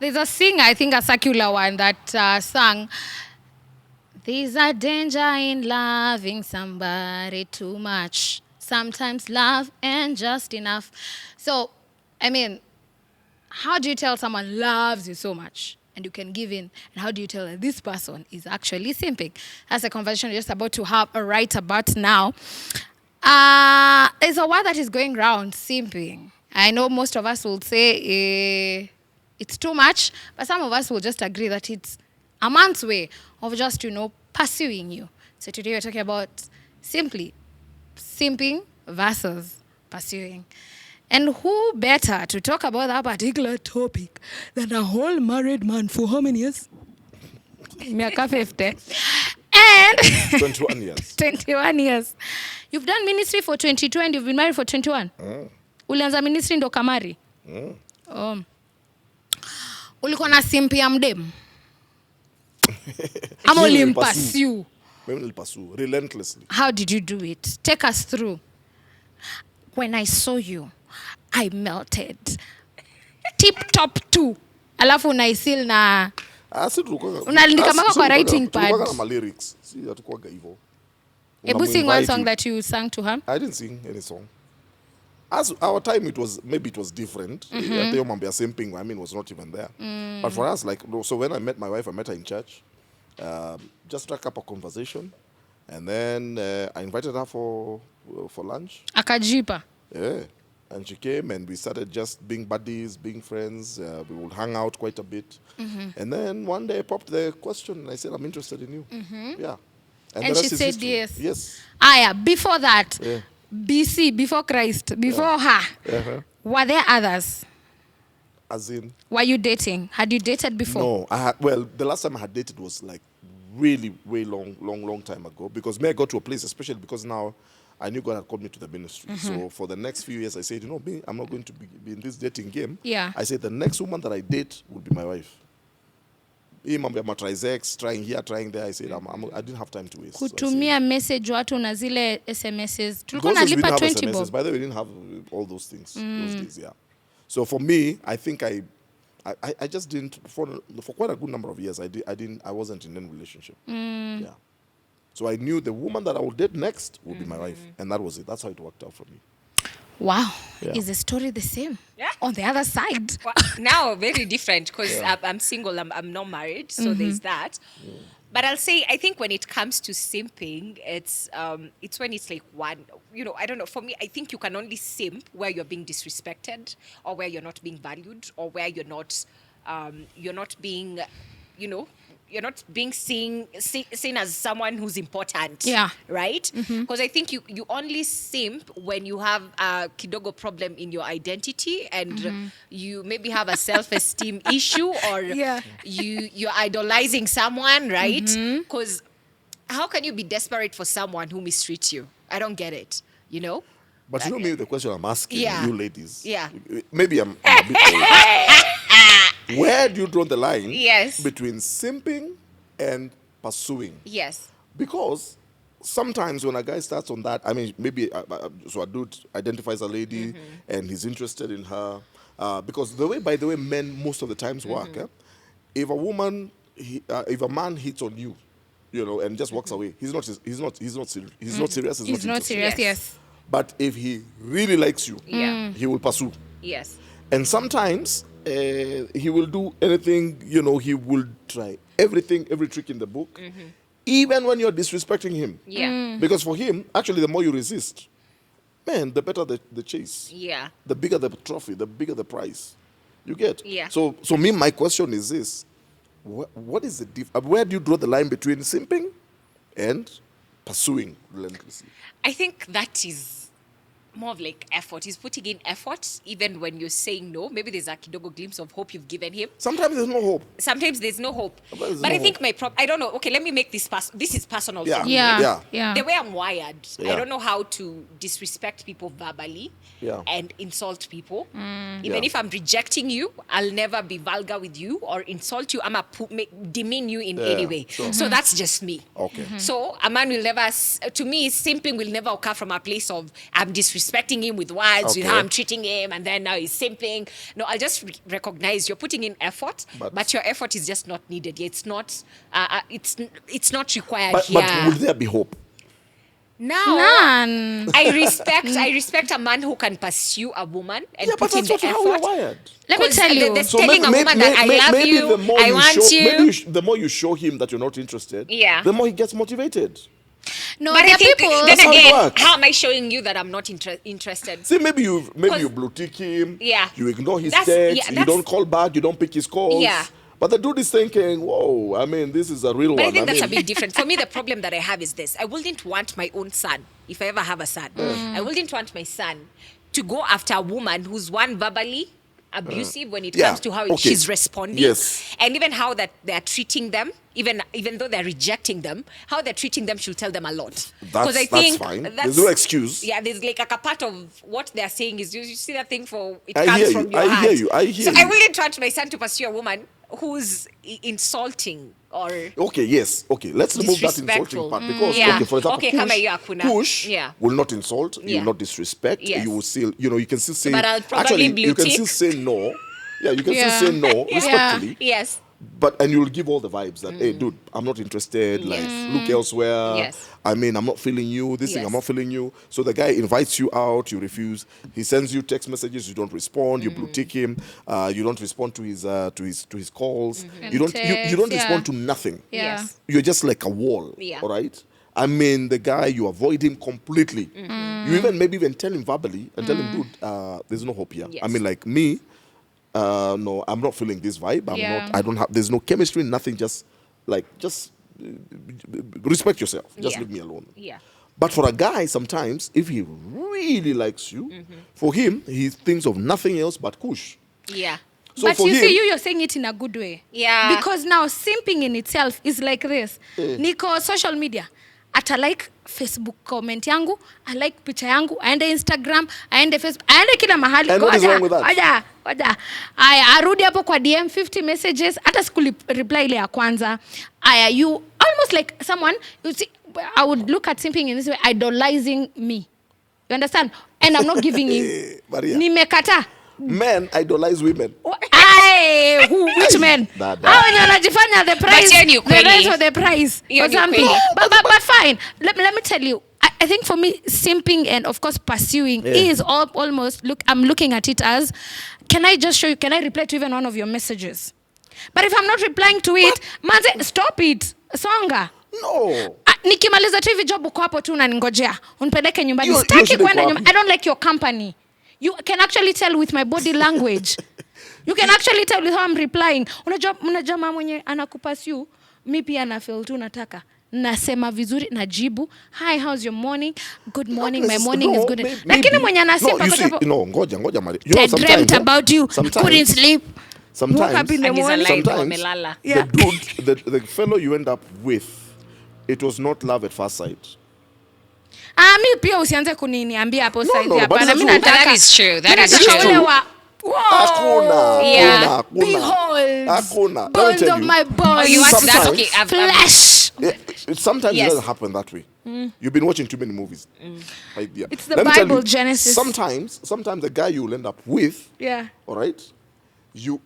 There's a singer, I think a secular one, that sang, "There's a danger in loving somebody too much. Sometimes love and just enough." So, I mean, how do you tell someone loves you so much and you can give in? And how do you tell that this person is actually simping? That's a conversation we're just about to have right about now. There's a word that is going around, simping. I know most of us will say it's too much, but some of us will just agree that it's a man's way of just, pursuing you. So today we're talking about simply simping versus pursuing. And who better to talk about that particular topic than a whole married man for how many years? Miaka 50. And 21 years. 21 years. You've done ministry for 22 and you've been married for 21. Ulianza ministry ndo kamari. Ulikuwa na simpi ya mdem. Ama ulimpasiu. Mimi nilipursue relentlessly. How did you do it? Take us through. When I saw you, I melted. Tip top 2. Alafu unaisil na unaandika kwa writing pad. Tulikuwa na lyrics. Si hatukuaga hivyo. Ebu sing one song that you sang to her. I didn't sing any song. As our time, it was different. At the moment, simping, was not even there. But for us, so when I met my wife, I met her in church. Just struck up a conversation, and then I invited her for lunch. Akajipa. Yeah, and she came, and we started just being buddies, being friends. We would hang out quite a bit, and then one day I popped the question, and I said, "I'm interested in you." Yeah, and she said yes. Yes. Yeah. Before that. Yeah. BC, before Christ, before her, were there others? As in? Were you dating? Had you dated before? No, the last time I had dated was like really, way long time ago. Because I got to a place, especially because now I knew God had called me to the ministry. So for the next few years, I said, I'm not going to be in this dating game. Yeah. I said, the next woman that I date will be my wife. Trying here, trying there. I said, I didn't have time to waste. Kutumia message watu na zile SMSs. Tulikuwa nalipa 20 bob. By the way, we didn't have all those things those days, yeah. So for me, I think I just didn't for quite a good number of years. I wasn't in any relationship. Yeah. So I knew the woman that I would date next would be my wife, and that was it. That's how it worked out for me. Wow. Yeah. Is the story the same? Yeah. On the other side? Well, now very different because I'm single. I'm not married, so there's that. But I'll say, I think when it comes to simping, it's when it's like one, I don't know. For me, I think you can only simp where you're being disrespected, or where you're not being valued, or where you're not being, you're not being seen as someone who's important. Yeah. Right? Because I think you only simp when you have a kidogo problem in your identity, and you maybe have a self-esteem issue, or you're idolizing someone, right? Because how can you be desperate for someone who mistreats you? I don't get it, But maybe the question I'm asking you ladies. Yeah. Maybe I'm a bit old. Where do you draw the line between simping and pursuing? Yes. Because sometimes when a guy starts on that, maybe so a dude identifies a lady and he's interested in her. Because by the way men most of the times work. If if a man hits on you, and just walks away, he's not serious. He's not serious. Yes. But if he really likes you, he will pursue. Yes. And sometimes he will do anything, he will try every trick in the book, even when you're disrespecting him. Yeah. Because for him, actually, the more you resist, man, the better the chase. Yeah. The bigger the trophy, the bigger the prize. You get? Yeah. So my question is this. What is the where do you draw the line between simping and pursuing relentlessly? I think that is more of like effort. He's putting in effort even when you're saying no. Maybe there's a kidogo glimpse of hope you've given him. Sometimes there's no hope. But I think I don't know. Okay, let me make this this is personal for me. Yeah. The way I'm wired, I don't know how to disrespect people verbally and insult people. Even if I'm rejecting you, I'll never be vulgar with you or insult you. I'm demean you in any way. Sure. So that's just me. Okay. So a man will never, to me, simping will never occur from a place of I'm disrespecting disrespecting him with words, with Okay. how I'm treating him, and then now he's simping. No, I'll just recognize you're putting in effort, but your effort is just not needed. It's not. It's not required But here. will there be hope? Now, None. I respect a man who can pursue a woman and Yeah, but put in that's the not how we're effort. wired. Let me 'Cause tell you. there's telling a woman that I love maybe you, the more I you want show, you. maybe the more you show him that you're not interested, Yeah. the more he gets motivated. No, But there I are think people. then That's how it again, works. how am I showing you that I'm not interested? See, maybe you 'Cause- blue tick him. Yeah. You ignore his That's- yeah, texts. You that's- don't call back. You don't pick his calls. Yeah. But the dude is thinking, whoa, I mean, this is a real But one. I think that's a mean, bit different. For me, the problem that I have is this. I wouldn't want my own son, if I ever have a son, I wouldn't want my son to go after a woman who's one verbally abusive when it Yeah, comes to how okay. she's responding. Yes. And even how that they're treating them, even though they're rejecting them, how they're treating them should tell them a lot. That's fine. There's no excuse. Yeah, there's like a part of what they're saying is you see that thing for it I comes hear from you. your I heart. hear you. I hear so I you. wouldn't want my son to pursue a woman who's insulting or Okay, yes. Okay, let's remove that disrespectful. insulting part because, Yeah. okay, for example, Okay, kama hiyo hakuna. Kush Yeah. will not insult, you Yeah. will not disrespect, Yes. you will still, you can still say, But I'll probably actually, blue you can tick. still say no. Yeah, you can Yeah. still say no Yeah. respectfully, yes. and you'll give all the vibes that, hey, dude, I'm not interested, like, look elsewhere. Yes. I mean, I'm not feeling you, this thing, Yes. I'm not feeling you. So the guy invites you out, you refuse. He sends you text messages, you don't respond, you blue tick him, you don't respond to his calls, you don't Text, respond to nothing. Yeah. Yes. You're just like a wall, Yeah. all right? I mean, the guy, you avoid him completely. You even tell him verbally and tell him, dude, there's no hope here. Yes. I mean, like me, no, I'm not feeling this vibe. Yeah. There's no chemistry, nothing, just respect yourself. Just Yeah. leave me alone. Yeah. But for a guy, sometimes, if he really likes you, for him, he thinks of nothing else but Kush. Yeah. So but for you him, see, you're saying it in a good way. Yeah. Because now simping in itself is like this. Niko social media. Ata like Facebook comment yangu, I like picha yangu, aende Instagram, aende Facebook, aende kila mahali. And what is wrong with that? Oja. Aya, arudi hapo kwa DM 50 messages, hata reply ile ya kwanza. Aya, you almost like someone, you see, I would look at simping in this way, idolizing me. You understand? And I'm not giving him. Maria. Nimekata. Men idolize women. Aye, which men? Dada. Hao wenye wanajifanya the price, hiyo ni the ukweli. rest of the price Hiyo or ni something. ukweli. But fine. Let me tell you. I think for me, simping and of course pursuing is almost I'm looking at it as, can I just show you? Can I reply to even one of your messages? But if I'm not replying to it, manze, stop it. Songa. No. Nikimaliza tu hivi job uko hapo tu unaningojea. Unipeleke nyumbani. Hiyo Sitaki shida kwenda iko nyumbani. wapi? I don't like your company. You can actually tell with my body language. You can actually tell with how I'm replying. Unajua mama mwenye anakupursue, mi pia na feel tu nataka. Nasema vizuri, najibu. Hi, how's your morning? Good morning. My morning is good. Lakini mwenye anasimpa you see, kwa ngoja Maria. I dreamt about you. Couldn't sleep. Woke up in the And he's morning. alive. Sometimes Wamelala. Yeah. the dude, the fellow you end up with, it was not love at first sight. Mi pia usianze kuniniambia hapo No, saizi no, but hapana. it's Mi true. nataka. That is true. That mi is nataka true. ule wa Hakuna. Yeah. behold. Hakuna. Let me Bones tell of you. my bones. Oh, you want that? Sometimes- Okay. Flesh. Sometimes Yes. it doesn't happen that way. You've been watching too many movies. Idea. It's the Let me tell Bible, you, Genesis. Sometimes the guy you'll end up with, Yeah. all right, you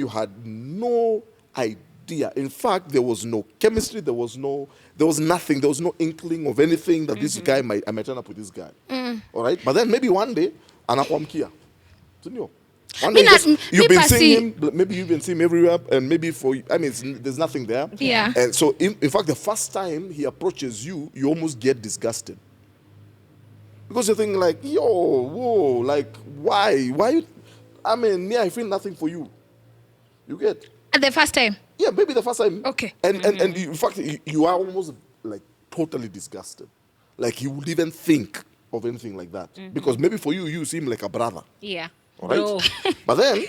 had no idea. In fact, there was no chemistry. There was nothing. There was no inkling of anything that this guy I might turn up with this guy. All right, but then maybe one day, anakuamkia. Sindio? One day, you've been seeing him. Maybe you've been seeing him everywhere, and maybe there's nothing there. Yeah. And so, in fact, the first time he approaches you, you almost get disgusted. Because you're thinking like, yo, whoa, like, why? I mean, I feel nothing for you. You get? At the first time. Yeah, maybe the first time. Okay. And in fact, you are almost like totally disgusted. Like you would even think of anything like that. Because maybe for you seem like a brother. Yeah. All right? No. But then,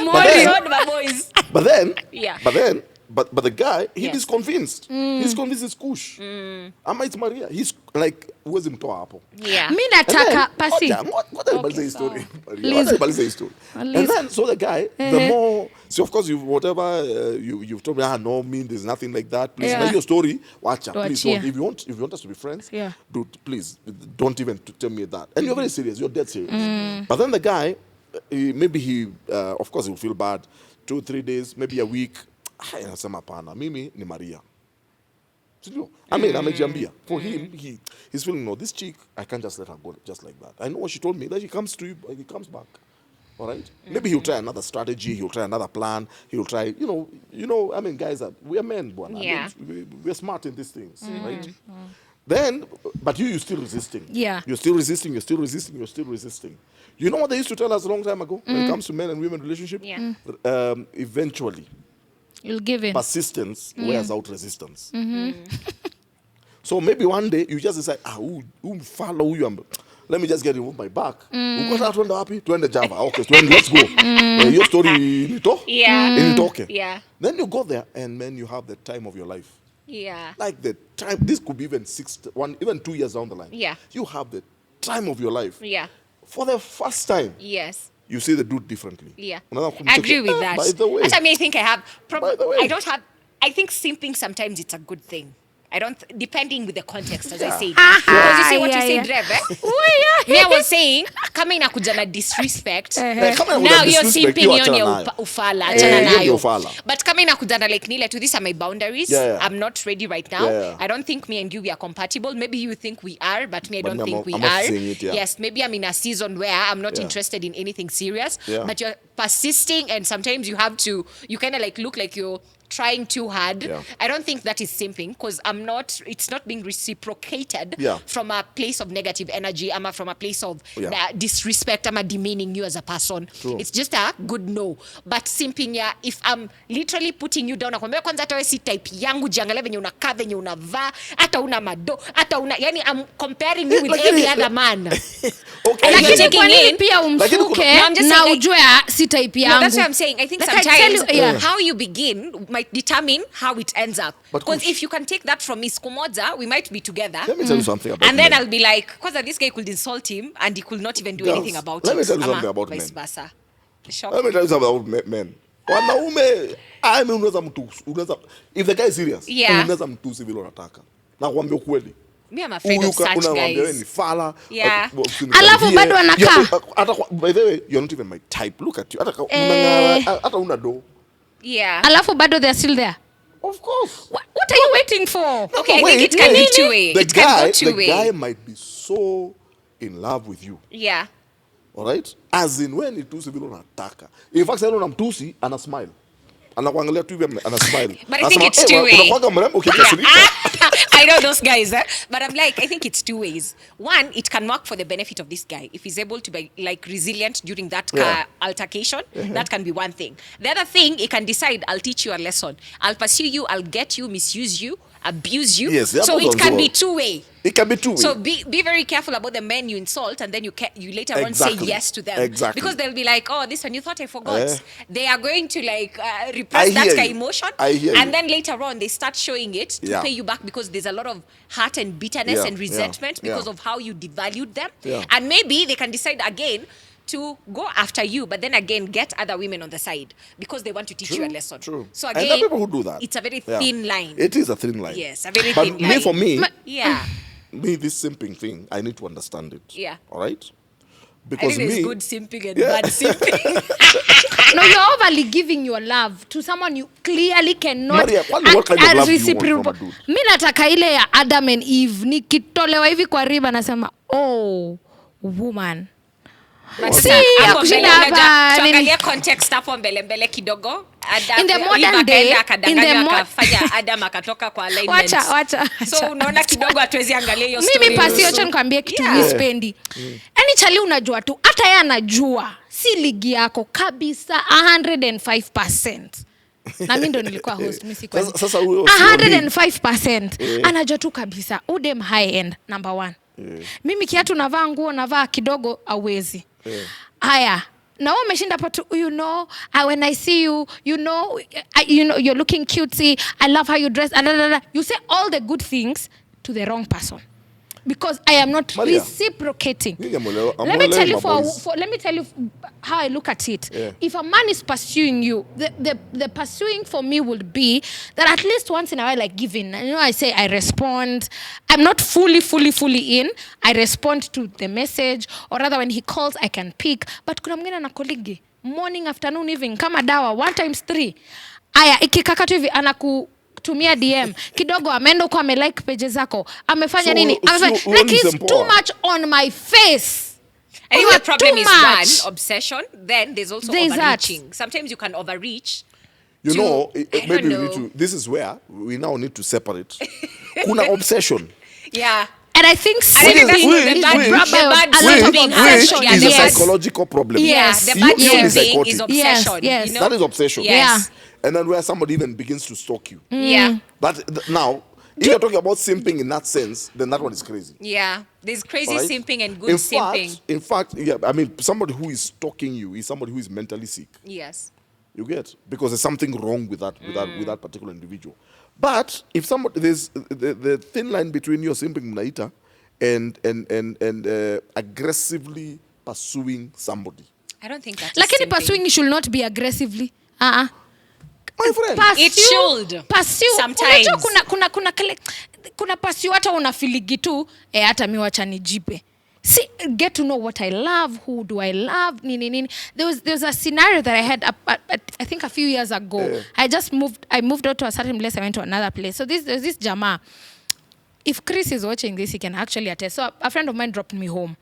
More then- beyond my boys. but then, Yeah. but then, but the guy, he is convinced. He's convinced it's Kush. Ama it's Mariah. He's like, huwezi mtoa hapo. Yeah. Mi nataka pasi. What about the story? What about the story? And then, so the guy, the more, so of course, whatever you've told me, no, there's nothing like that. Please, now your story, watch out. Please, if you want us to be friends, please, don't even tell me that. And you're very serious. You're dead serious. But then the guy, maybe of course, he'll feel bad. 2-3 days, maybe a week. Anasema pana, mimi ni Mariah. I mean, amejambia. For him, he's feeling, no, this chick, I can't just let her go just like that. I know what she told me, that he comes to you, he comes back. All right? Maybe he'll try another strategy, he'll try another plan, he'll try, I mean, guys, we are men, Buana. Yeah. I mean, we're smart in these things, right? Then, but you're still resisting. Yeah. You're still resisting, you're still resisting, you're still resisting. You know what they used to tell us a long time ago when it comes to men and women relationship? Yeah. Eventually, You'll give in. persistence wears out resistance. So maybe one day you just decide, follow you. Let me just get him off my back. We got out to happy to end the Java. Okay, so let's go. Your story, Yeah. Yeah. Then you go there, and man, you have the time of your life. Yeah. Like the time. This could be even 2 years down the line. Yeah. You have the time of your life. Yeah. For the first time. Yes. You see the dude differently. Yeah. I agree with that. By the way. That's, I mean, I think I have. By the way. I think simping sometimes it's a good thing. Depending with the context, as I said. Aha, Because you see what yeah, you said, yeah. Rev, Me, I was saying, kama inakuja na disrespect. Now you're simping on your ufala. But kama inakuja na like nile to these are my boundaries. I'm not ready right now. I don't think me and you, we are compatible. Maybe you think we are, but me, I don't think we are. Yes, maybe I'm in a season where I'm not interested in anything serious. But you're persisting, and sometimes you kind of like look like you're trying too hard. I don't think that is simping, because it's not being reciprocated from a place of negative energy, from a place of disrespect, demeaning you as a person. It's just a good no. But simping, if I'm literally putting you down, nakwambia kwanza hata wewe si type yangu, jiangalia venye unakaa, venye unavaa, hata una mado, hata una, yani I'm comparing you with every other man. Okay. Lakini kwa nini pia umsuke na ujue si type yangu? No, that's what I'm saying. I think sometimes how you begin might determine how it ends up. Because if you can take that from me, Skumoza, we might be together. Let me tell you something about and then men. I'll be like, because this guy could insult him and he could not even do anything about it. Let me tell you something about vice men. versa. Let me tell you something about men. Wanaume, unaweza mtusi. If the guy is serious, unaweza mtusi vile unataka. Na kuambia ukweli. Me, I'm afraid of such guys. Ni fala. Alafu bado anakaa. By the way, you're not even my type. Look at you. Hata una do. Yeah. Alafu bado they're still there. Of course. What are you waiting for? Okay, I think it can be two-way. The guy might be so in love with you. Yeah. All right? As in when itusi vile unataka. In fact, sasa unamtusi ana smile. Anakuangalia tu hivi ana smile. But I think it's two-way. Unakuanga mrembo ukikasirika. I know those guys, but I'm like, I think it's two ways. One, it can work for the benefit of this guy. If he's able to be like resilient during that altercation, that can be one thing. The other thing, he can decide, I'll teach you a lesson. I'll pursue you, I'll get you, misuse you, abuse you. Yes, so it can be two-way. It can be two-way. So be very careful about the men you insult, and then you later on say yes to them. Exactly. Because they'll be like, oh, this one, you thought I forgot. They are going to like repress that kind of emotion. And then later on, they start showing it to pay you back, because there's a lot of hurt and bitterness and resentment because of how you devalued them. And maybe they can decide again to go after you, but then again get other women on the side because they want to teach you a lesson. True. So again, and there are people who do that. It's a very thin line. It is a thin line. Yes, a very thin line. But for me, me, this simping thing, I need to understand it. Yeah. All right? Because I think there's good simping and bad simping. No, you're overly giving your love to someone you clearly cannot. Maria, what kind of love do you want from a dude? Mi nataka ile ya Adam and Eve. Nikitolewa hivi kwa riba nasema, oh, woman. Tuangalia context hapo mbele kidogo. In the modern day, Adam akatoka kwa alignment. Wacha. So unaona kidogo hatuwezi angalia hiyo story. Mimi pasi acha nikwambie kitu nispendi. Yaani chali unajua tu, hata yeye anajua si ligi yako kabisa 105%. Na mimi ndo nilikuwa host, mimi sikuwa. Sasa huyo 105%. Anajua tu kabisa udem high end number 1. Mimi kiatu navaa nguo navaa kidogo awezi. Haya, na wewe umeshinda hapo tu, when I see you, you're looking cutesy, I love how you dress, you say all the good things to the wrong person. Because I am not Maria, reciprocating. Let me tell you how I look at it. Yeah. If a man is pursuing you, the pursuing for me would be that at least once in a while, like giving. I say I respond. I'm not fully in. I respond to the message, or rather when he calls, I can pick. But kuna mwingine na colleague, morning, afternoon, evening, kama dawa, 1 times 3. Aya, ikikaka tu hivi anakutumia DM kidogo, ameenda kwa like pages zako, amefanya nini, like he's too much on my face. I think the problem is one, obsession. Then there's also overreaching. Sometimes you can overreach. Maybe we need to. This is where we now need to separate. Kuna obsession. Yeah. And I think which is a psychological problem. Yes. The bad thing is obsession. Yes. That is obsession. Yes. Yeah. And then where somebody even begins to stalk you. Yeah. Now, if you're talking about simping in that sense, then that one is crazy. Yeah. There's crazy simping and good simping. In fact, yeah, I mean, somebody who is stalking you is somebody who is mentally sick. Yes. You get? Because there's something wrong with that particular individual. But if somebody, there's the thin line between your simping mnaita and aggressively pursuing somebody. I don't think that's like any pursuing should not be aggressively. My friend, it should. Pursue. Sometimes. Kuna pursue hata unafiligi tu hata mimi wacha nijipe. See, get to know what I love, who do I love, nini. There was a scenario that I had I think a few years ago. Yeah. I moved out to a certain place, I went to another place. So there's this jama. If Chris is watching this, he can actually attest. So a friend of mine dropped me home.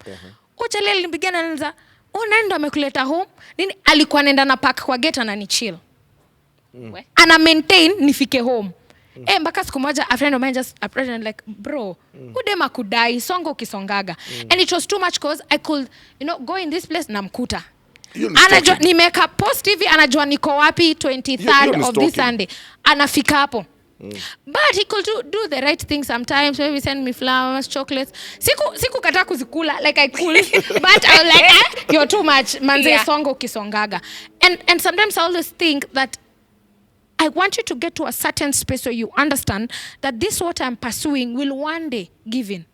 Uchale alipigana niliza, nani ndo amekuleta home? Nini alikuwa anaenda na park kwa gate na ni chill. Ana maintain nifike home. Mpaka siku moja a friend of mine just approached and like, bro, udema kudai songo ukisongaga. And it was too much because I could, go in this place na mkuta. Anajua nimeka post hivi, anajua niko wapi 23rd of this Sunday. Anafika hapo. But he could do the right thing sometimes. Maybe send me flowers, chocolates. Siku kata kuzikula, like I could. But I was like, you're too much. Manze songo ukisongaga. And sometimes I always think that I want you to get to a certain space where you understand that this what I'm pursuing will one day give in.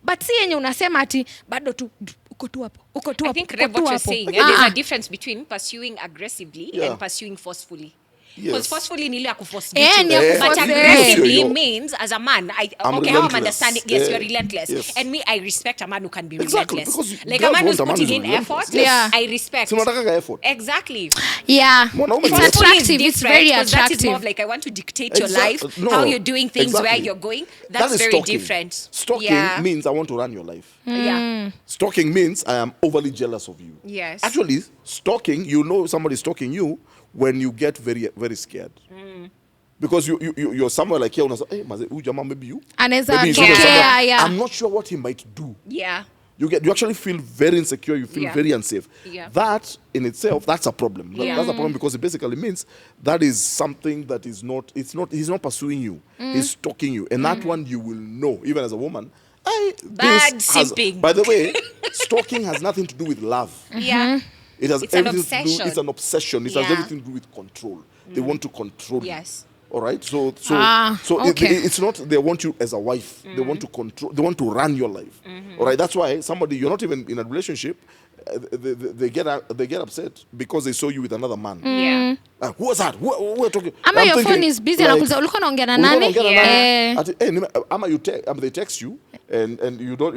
But si yenye unasema ati bado tu uko tu hapo. I think what you're saying, there's a difference between pursuing aggressively and pursuing forcefully. Because forcefully ni ile ya kuforce you. But aggressively means as a man, how I'm understanding, yes, you're relentless. Yes. And me, I respect a man who can be relentless. Like a man who's putting in effort, I respect. Effort. Exactly. Yeah. It's attractive. It's very attractive. That is more of like, I want to dictate your life, how you're doing things, where you're going. That's very stalking. different. Stalking means I want to run your life. Yeah. Stalking means I am overly jealous of you. Yes. Actually, stalking, somebody stalking you when you get very, very scared. Because you're somewhere like here, hey, maybe you. I'm not sure what he might do. Yeah. You actually feel very insecure, you feel very unsafe. Yeah. That in itself, that's a problem. Yeah. That's a problem because it basically means that is something that he's not pursuing you. He's stalking you. And that one you will know, even as a woman. Bad simping. By the way, stalking has nothing to do with love. Yeah. It has It's everything an obsession. to do. It's an obsession. It has everything to do with control. They want to control you. Yes. All right. So okay. it's not they want you as a wife. They want to control. They want to run your life. All right. That's why you're not even in a relationship. They get upset because they saw you with another man. Yeah. Who was that? Who are talking? Ama your phone is busy. Ulikuwa naongea na nani? They text you and you don't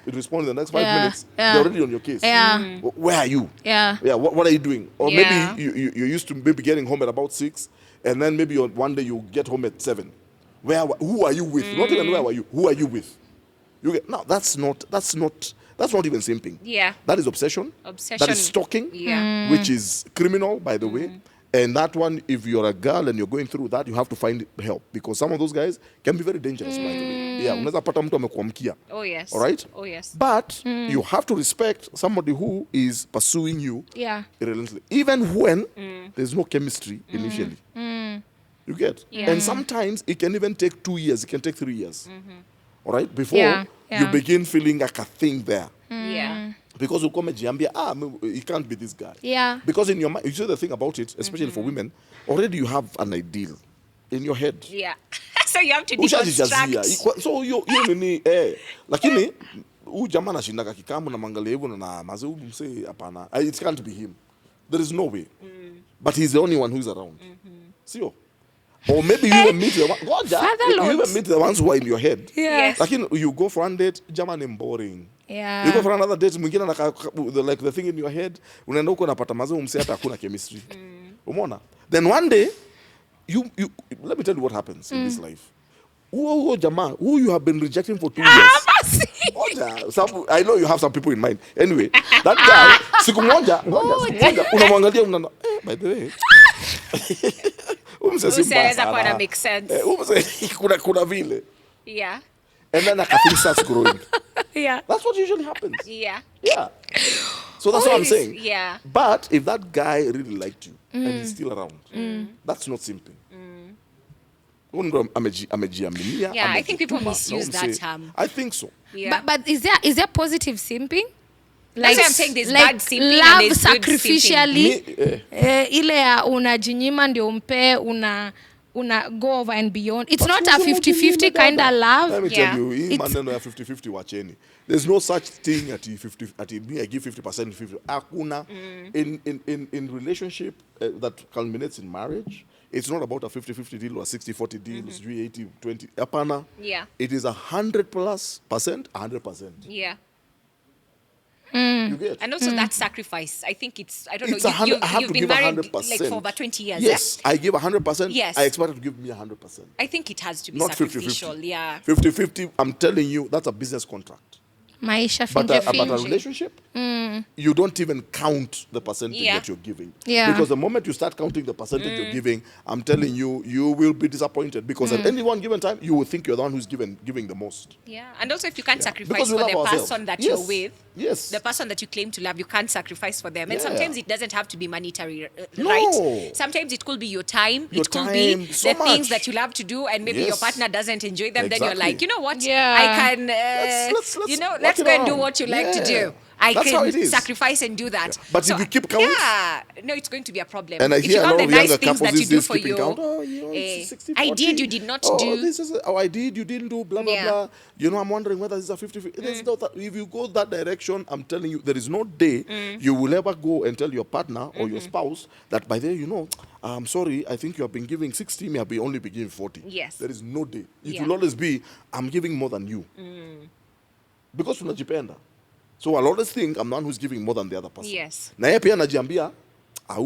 respond in the next 5 minutes. They're already on your case. Yeah. Where are you? Yeah. What are you doing? Or maybe you're used to maybe getting home at about 6, and then maybe one day you get home at 7. Who are you with? Not even where were you? Who are you with? No, that's not even simping. Yeah. That is obsession. That is stalking. Yeah. Which is criminal, by the way. And that one, if you're a girl and you're going through that, you have to find help because some of those guys can be very dangerous, by the way. Yeah. Unaweza pata mtu amekuamkia. Oh yes. All right. Oh yes. But you have to respect somebody who is pursuing you. Yeah. Relentlessly, even when there's no chemistry initially. You get. Yeah. And sometimes it can even take 2 years. It can take 3 years. All right. Before you begin feeling like a thing there. Yeah. Because you come he can't be this guy. Yeah. Because in your mind, you see the thing about it, especially for women, already you have an ideal in your head. Yeah. So you have to Ushajijazia. deconstruct. So you nini lakini huyu jamaa anashindaga kikamu na mangalia hivyo na mazee huyu msee hapana. It can't be him. There is no way. But he's the only one who's around. Sio? Or maybe you even meet the one, you even meet the ones who are in your head. Yeah. Yes. Lakini you go for one date, jamaa ni boring. Yeah. You go for another date, mwingine like the thing in your head, unaenda huko unapata mazee umse hata hakuna chemistry. Umeona? Then one day, you let me tell you what happens in this life. Who jamaa, who you have been rejecting for 2 years. I know you have some people in mind. Anyway, that guy, siku moja, unamwangalia by the way. Umse si Unaweza kuwa na make sense. Umse kuna vile. Yeah. And then a thing starts growing. Yeah. That's what usually happens. Yeah. Yeah. So that's what I'm saying. Yeah. But if that guy really liked you and he's still around, that's not simping. Yeah, I think people misuse that term. I think so. Yeah. But is there positive simping? That's why I'm saying there's like bad simping love and there's good sacrificially. Ile ya unajinyima ndio umpe una go over and beyond. It's not a 50-50 kind of love. Let me Yeah. tell you, hii It's- maneno ya 50-50 wacheni. There's no such thing at me I give 50%, 50. Hakuna. In relationship that culminates in marriage, it's not about a 50-50 deal or a 60-40 deal, it's 80-20. Hapana. Yeah. It is 100%, 100%. Yeah. You get? And also that sacrifice. I think it's, I don't It's know, 100, I have you've to been give married 100%. like for over 20 years. Yes, I give 100%. Yes. I expect her to give me 100%. I think it has to be Not sacrificial. 50-50. Yeah. 50-50, I'm telling you, that's a business contract. Maisha But finje about a finje. relationship, you don't even count the percentage Yeah. that you're giving. Yeah. Because the moment you start counting the percentage you're giving, I'm telling you, you will be disappointed. Because at any one given time, you will think you're the one who's giving the most. Yeah. And also if you can't sacrifice Because we for love the ourselves. person that Yes. you're with, Yes. the person that you claim to love, you can't sacrifice for them. And Yeah. sometimes it doesn't have to be monetary, No. right? Sometimes it could be your time. Your it could time, be so the things much. that you love to do, and maybe your Yes. partner doesn't enjoy them. Then you're Exactly. like, you know what? Yeah. I can, Let's let's work it go and do around. what you like to Yeah. do. I That's how it can is. sacrifice and do that. But if you keep count- yeah, no, it's going to be a problem. And I if hear you a count lot the of nice younger things couples that you these do days for keeping you, count. Oh, you know, it's 60-40. I did, you did not oh, do. This is I did, you didn't do, blah, blah, Yeah. blah. You know, I'm wondering whether this is a 50-50. There's no if you go that direction, I'm telling you, there is no day you will ever go and tell your partner or your spouse that by there, you know, I'm sorry, I think you have been giving 60, me, I'll be only be giving 40. Yes. There is no day. It Yeah. will always be, I'm giving more than you. Because unajipenda. So I'll always think I'm the one who's giving more than the other person. Yes. Na yeye pia anajiambia,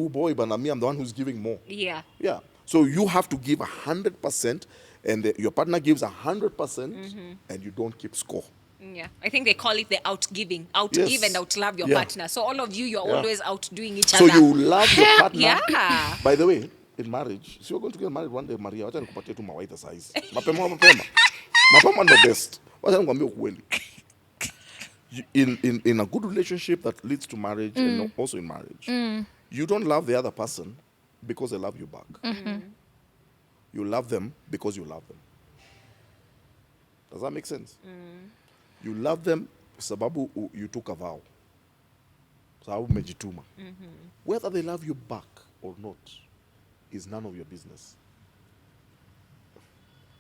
boy, but me, I'm the one who's giving more. Yeah. Yeah. So you have to give 100%, and your partner gives 100%, and you don't keep score. Yeah, I think they call it the outgiving, outgive Yes. and outlove your Yeah. partner. So all of you, you're Yeah. always outdoing each So other. you love your partner. Yeah. By the way, in marriage, so you're going to get married one day, Maria. Wacha nikupatie tu mawaidha size. Mapema. Mapema ndo best. Wacha nikwambie ukweli. In a good relationship that leads to marriage and also in marriage, you don't love the other person because they love you back. You love them because you love them. Does that make sense? You love them sababu you took a vow. Sababu umejituma. Whether they love you back or not is none of your business.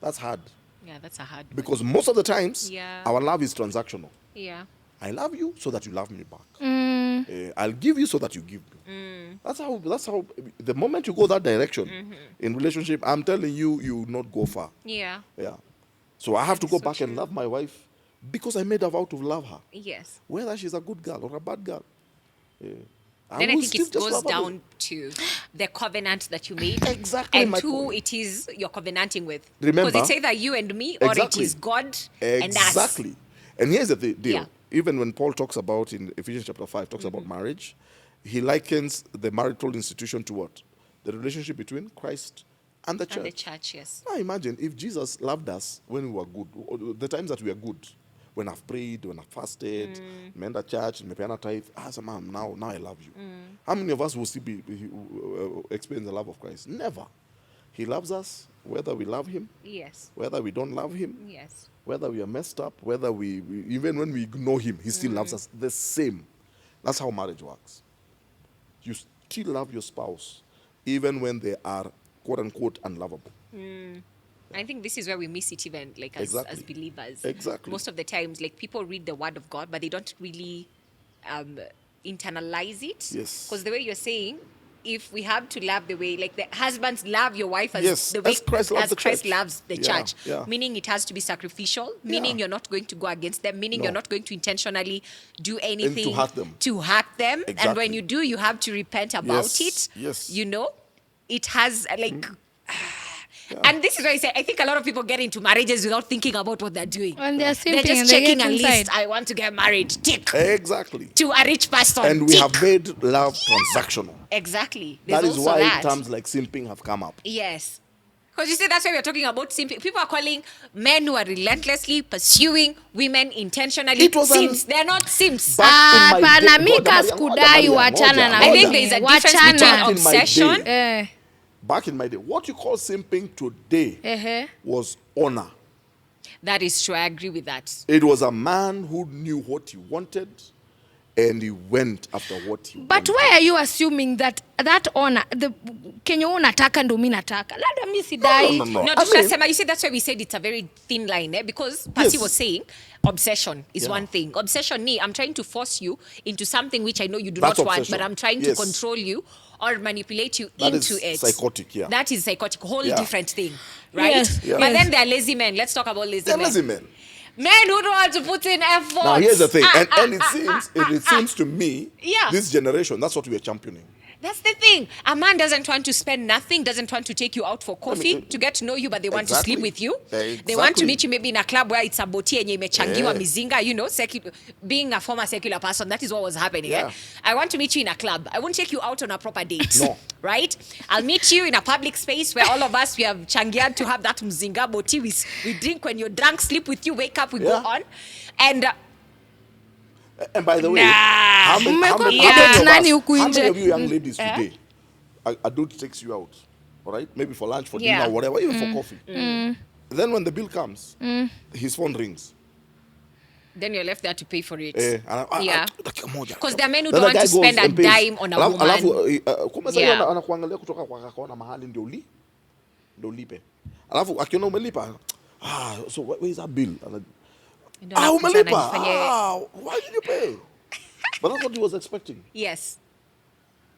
That's hard. Yeah, that's a hard one. Because most of the times, Yeah. our love is transactional. Yeah. I love you so that you love me back. I'll give you so that you give me. That's how, the moment you go that direction in relationship, I'm telling you, you will not go far. Yeah. Yeah. So I have to go So back and true. love my wife because I made a vow to love her. Yes. Whether she's a good girl or a bad girl. Then I will think still it just goes love her. down to the covenant that you made. Exactly And my who point. it is you're covenanting with. Remember- Because it's either you and me or Exactly. it is God and us. Exactly. And here's the deal. Yeah. Even when Paul talks about in Ephesians chapter 5, talks about marriage, he likens the marital institution to what? The relationship between Christ and the church. And the church, yes. Now imagine if Jesus loved us when we were good, or the times that we are good, when I've prayed, when I've fasted, made a church, mepeana tithe, mom, now I love you. How many of us will still experience the love of Christ? Never. He loves us, whether we love him, Yes. whether we don't love him, Yes. whether we are messed up, whether we even when we ignore him, he still loves us the same. That's how marriage works. You still love your spouse, even when they are quote unquote unlovable. I think this is where we miss it even like as Exactly. believers. Exactly. Most of the times, like people read the word of God, but they don't really um, internalize it. Yes. Because the way you're saying, if we have to love the way, like the husbands love your wife as Yes, the way as Christ loves the Christ church. loves the Yeah, church, yeah. meaning it has to be sacrificial, meaning Yeah. you're not going to go against them, meaning No. you're not going to intentionally do anything hurt them. to hurt them. And when Exactly. you do, you have to repent about Yes, it. yes. You know, it has like. And this is why I say I think a lot of people get into marriages without thinking about what they're doing. When they're They're simping just and they checking get a inside. list. I want to get married. Tick. Exactly. To a rich person. And we tick. have made love transactional. Exactly. There's That is also why that. terms like simping have come up. Yes. Because you see, that's why we're talking about simping. People are calling men who are relentlessly pursuing women intentionally It was simps. They're not simps. Back in my day- Hapana, Ngoja, Mika Mariam, sikudai ngoja, wachana na ngoja. I think mimi. there's a difference Wachana. between Back in my obsession. Eh, Back in my day, what you call simping today was honor. That is true. I agree with that. It was a man who knew what he wanted and he went after what he but wanted. why are you assuming that honor, the kenye wewe unataka ndo mimi nataka? Labda mimi sidai. No. No, I mean- tutasema, you see, that's why we said it's a very thin line, because Percy Yes. was saying obsession is Yeah. one thing. Obsession, I'm trying to force you into something which I know you do That's not want, obsession. but I'm trying Yes. to control you or manipulate you That into is it. psychotic, yeah. That is psychotic, whole Yeah. different thing, right? Yes, Yeah. But yes. then there are lazy men. Let's talk about lazy They're men. lazy men. Men who don't want to put in effort. Now here's the thing, and it seems to me, Yeah. this generation, that's what we are championing. That's the thing. A man doesn't want to spend nothing, doesn't want to take you out for coffee, to get to know you, but they want to Exactly. sleep with you. They Exactly. want to meet you maybe in a club where it's a boti yenye imechangiwa Yeah. mizinga, being a former secular person, that is what was happening. Yeah. I want to meet you in a club. I won't take you out on a proper date. No. Right? I'll meet you in a public space where all of us, we have changiad to have that mzinga boti. We drink when you're drunk, sleep with you, wake up, we go Yeah. on. And And by the way, Nah. how many, how Mmekuwa many, Yeah. how many of nani us- huku how nje? many of you young ladies today, a dude takes you out, all right? Maybe for lunch, for Yeah. dinner, whatever, even for coffee. Then when the bill comes, his phone rings. then you're left there to pay for it. Yeah. Because there are men who don't want to spend a dime on a woman. Alafu kumbe sasa Yeah. anakuangalia kutoka kwa kona mahali ndio ulipe. Alafu akiona umelipa, so where is that bill? Ndio anakuja Umelipa. anajifanyia- Why did you pay? But that's what he was expecting. Yes.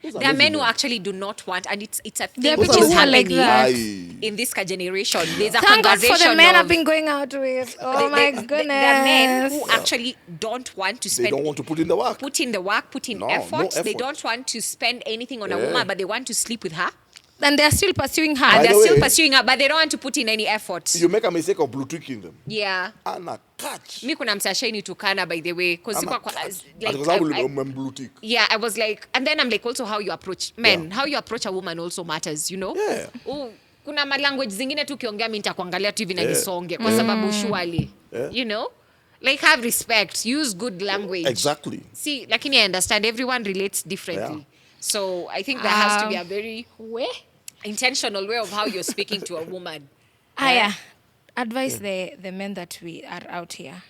Those are There are lazy men who actually do not want, and it's a There thing are which people is who are like happening that. Aye. in this generation. There's a Thank God for the conversation men I've of- been going out with. Oh my goodness. There are men who actually don't want to They spend don't want to put in the work. put in the work, put in No effort. They effort. don't want to spend anything on a Yeah. woman, but they want to sleep with her. And they're still pursuing her. And By they're the still way- pursuing her, but they don't want to put in any effort. You make a mistake of blue tweaking them. Yeah. Ana catch. Mi kuna msasheni tukana, by the way, because Ana like, catch. Ati kwa sababu blue tick. yeah, I was like, and then I'm like, also how you approach men, how you approach a woman also matters, you know. Yeah. Oh, kuna malanguage zingine tu ukiongea mimi nitakuangalia tu hivi na nisonge kwa sababu surely, Yeah. you know, like have respect, use good language. Exactly. See, lakini I understand everyone relates differently, Yeah. so I think there has to be a very intentional way of how you're speaking to a woman. Aya, advise the men that we are out here.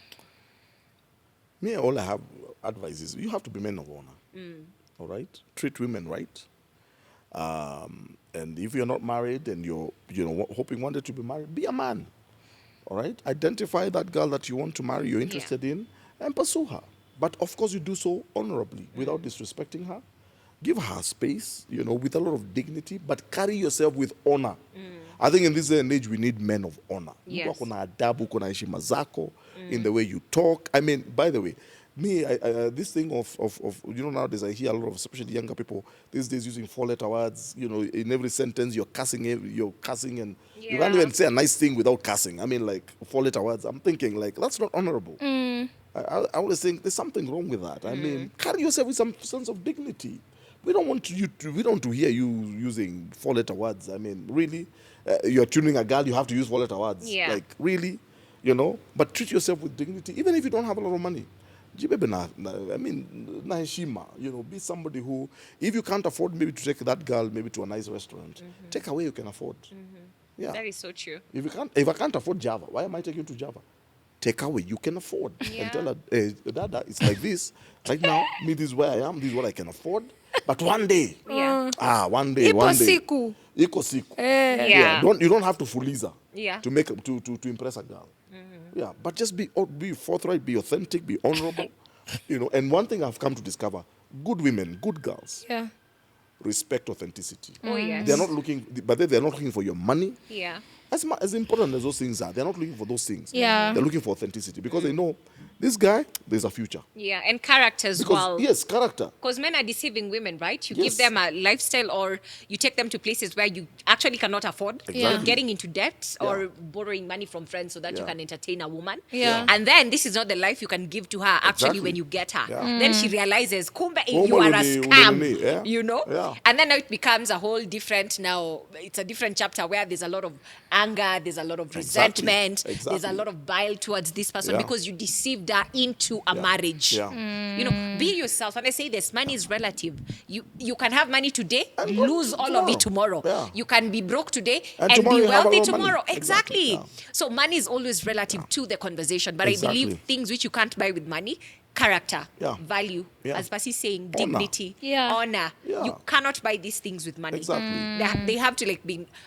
Me, all I have advice is you have to be men of honor. All right? Treat women right. And if you're not married and you're hoping one day to be married, be a man. All right? Identify that girl that you want to marry, you're interested in, and pursue her. But of course, you do so honorably, without disrespecting her. Give her space, with a lot of dignity, but carry yourself with honor. I think in this day and age, we need men of honor. Yes. Mtu kuna adabu, kuna heshima zako, in the way you talk. I mean, by the way, me, this thing of nowadays I hear a lot of, especially younger people, these days using four-letter words. In every sentence you're cussing, and you can't even say a nice thing without cussing. I mean, like four-letter words. I'm thinking like that's not honorable. I always think there's something wrong with that. I mean, carry yourself with some sense of dignity. We don't want to hear you using four-letter words. I mean, really, you're tuning a girl, you have to use four-letter words. Yeah. Like, really, but treat yourself with dignity, even if you don't have a lot of money. Na heshima, be somebody who, if you can't afford maybe to take that girl maybe to a nice restaurant, take away you can afford. Yeah. That is so true. If I can't afford Java, why am I taking you to Java? take away. You can afford. Yeah. And tell her, hey, Dada, it's like this. Right now, me, this is where I am. This is what I can afford. But one day, one day. Ipo siku. Iko siku. Yeah. You don't have to fuliza Yeah. to make to impress a girl. Yeah, but just be forthright, be authentic, be honorable. And one thing I've come to discover: good women, good girls, respect authenticity. Oh yes. They're not looking, but they're not looking for your money. Yeah. As important as those things are, they're not looking for those things. Yeah. They're looking for authenticity because they know this guy, there's a future. Yeah, and character as Because, well. yes, character. Because men are deceiving women, right? You Yes. give them a lifestyle or you take them to places where you actually cannot afford. Exactly. You're getting into debt or Yeah. borrowing money from friends so that you Yeah. can entertain a woman. Yeah. And then this is not the life you can give to her actually Exactly. when you get her. Yeah. Then she realizes, kumbe, Oh, you are a ulele, scam. ulele, yeah. You know? Yeah. And then now it becomes a whole different, now it's a different chapter where there's a lot of anger, there's a lot of Exactly. resentment, there's a Exactly. lot of bile towards this person Yeah. because you deceived her into a Yeah. marriage. Yeah. You know, be yourself. And I say this, money is relative. You can have money today, And lose all of it tomorrow. Yeah. You can be broke today And and, tomorrow be you have a wealthy lot of money. tomorrow. Exactly, Exactly. yeah. So money is always relative to the conversation. But Exactly. I believe things which you can't buy with money, character, Yeah. value, Yeah. as Pasi is saying, Honor. dignity, Yeah. honor. Yeah. You cannot buy these things with money. Exactly. They have to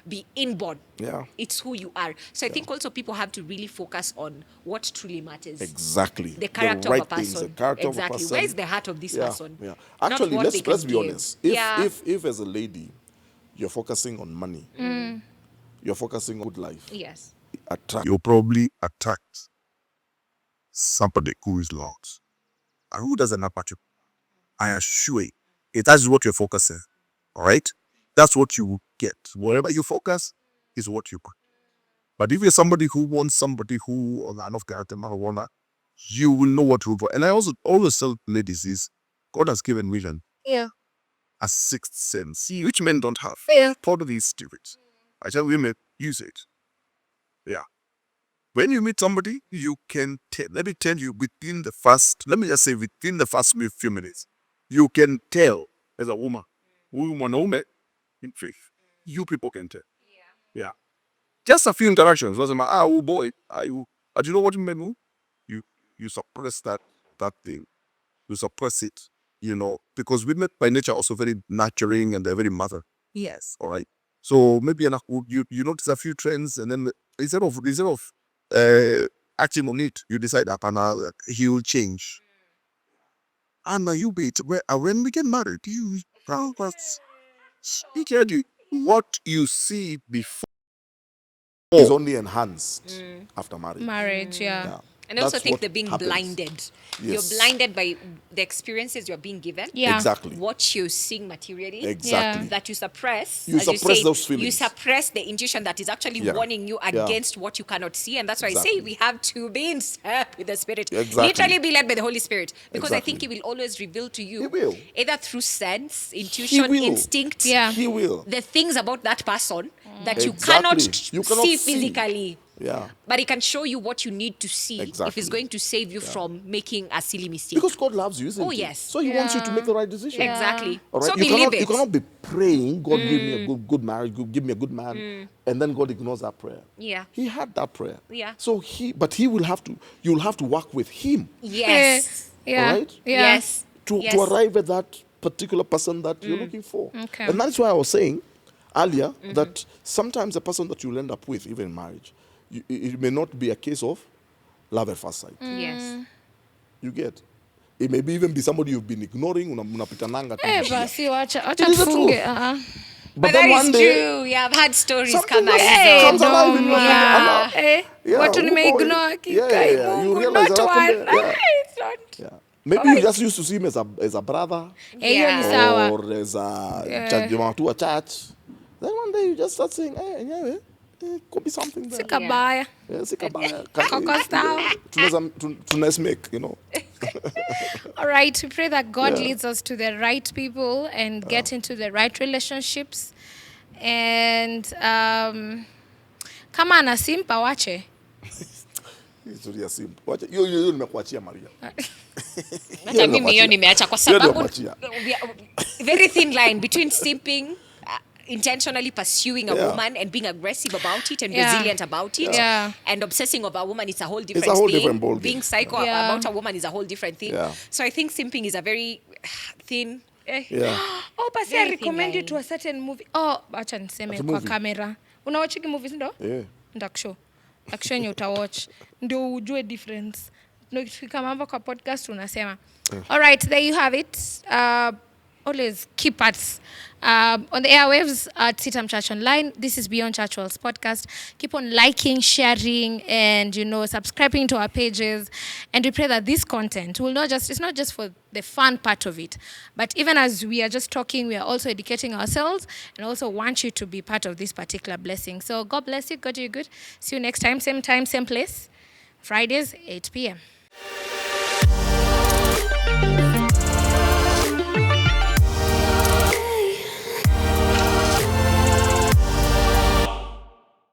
be inborn. Yeah. It's who you are. So I think also people have to really focus on what truly matters. Exactly. The character right of a things, person. the character exactly. of a person. Where is the heart of this person? Yeah. Not Actually, what they let's can be give. honest. Yeah. If as a lady, you're focusing on money, you're focusing on good life, Yes. You'll probably attract somebody who is lost. And who doesn't have you? I assure you, that is what you're focusing. All right? That's what you will get. Wherever you focus is what you put. But if you're somebody who wants somebody who, or enough character, marijuana, you will know what to look for. And I also always tell ladies is, God has given women a sixth sense, see, which men don't have. Part of these spirits. I tell women, use it. Yeah. When you meet somebody, you can tell, let me just say within the first few minutes, you can tell as a woman, woman in faith. You people can tell. Yeah. Just a few interactions. Doesn't matter, oh boy, do you know what men do? You suppress that thing. You suppress it, because women by nature are also very nurturing and they're very mother. Yes. All right. So maybe you notice a few trends and then instead of acting on it, you decide that he will change. And you wait. When we get married, you what you see before. is only enhanced after marriage. Marriage, Yeah. And I also That's think what they're being happens. blinded. Yes. You're blinded by the experiences you're being given. Yeah. Exactly. What you're seeing materially. Exactly. That you suppress. You as suppress say, those feelings. You suppress the intuition that is actually Yeah. warning you Yeah. against what you cannot see. And that's why I say Exactly. we have to be in step with the Spirit. Exactly. Literally be led by the Holy Spirit. Because I think Exactly. He will always reveal to you. He will. Either through sense, intuition, will. instinct. Yeah. He will. The things about that person that you Exactly. cannot, You cannot see see. physically. Yeah. But He can show you what you need to see if Exactly. He's going to save you from making a silly mistake. Because God loves you, isn't Oh, he? yes. So he wants you to make the right decision. Exactly. All right? So you believe it. cannot be praying, God give me a good marriage, give me a good man, and then God ignores that prayer. Yeah. He had that prayer. Yeah. So you'll have to work with him Yes. Yeah. All right? Yeah. Yes. to Yes. arrive at that particular person that you're looking for. Okay. And that's why I was saying earlier that sometimes the person that you'll end up with, even in marriage, it may not be a case of love at first sight. Yes. You get? It may even be somebody you've been ignoring. Unapitananga tu njia. Basi wacha It is the tufunge. truth. But then that one is day, true. Yeah, I've had stories something come just out. comes alive in your Noma. life. Watu nimeignore Yeah, hakika. You Mungu, realize not that one. yeah. It's not. Yeah. Maybe you just used to see him as a brother Hiyo ni Yeah. sawa. or as a church. Then one day you just start saying, hey, yeah, could be something there. Kabaya. Yeah, sikabaya. Koko sawa. Tunaweza make, All right, we pray that God Yeah. leads us to the right people and get into the right relationships. And kama ana simpa wache. Historia simple. Wacha hiyo nimekuachia Maria. Hata mimi hiyo nimeacha kwa Hiyo sababu nimekuachia. very thin line between simping intentionally pursuing a Yeah. woman and being aggressive about it and Yeah. resilient about it. Yeah. And obsessing over a woman is a whole different a whole thing. different ballgame. Being psycho Yeah. about a woman is a whole different thing. Yeah. So I think simping is a very thin. Yeah. Oh, basi Very I recommend thin you to line. a certain movie. Oh, acha niseme Ati kwa movie? kamera. Unawatchiki movies ndo? Yeah. Ndakushow. Ndakushow yenye utawatch. Ndio ujue difference. Ndio kama hapa kwa podcast unasema. All right, there you have it. Always keep us on the airwaves at CITAM Church Online. This is Beyond Church World's podcast. Keep on liking, sharing, and subscribing to our pages. And we pray that this content will it's not just for the fun part of it, but even as we are just talking, we are also educating ourselves and also want you to be part of this particular blessing. So God bless you. God do you good. See you next time, same place, Fridays, 8 p.m.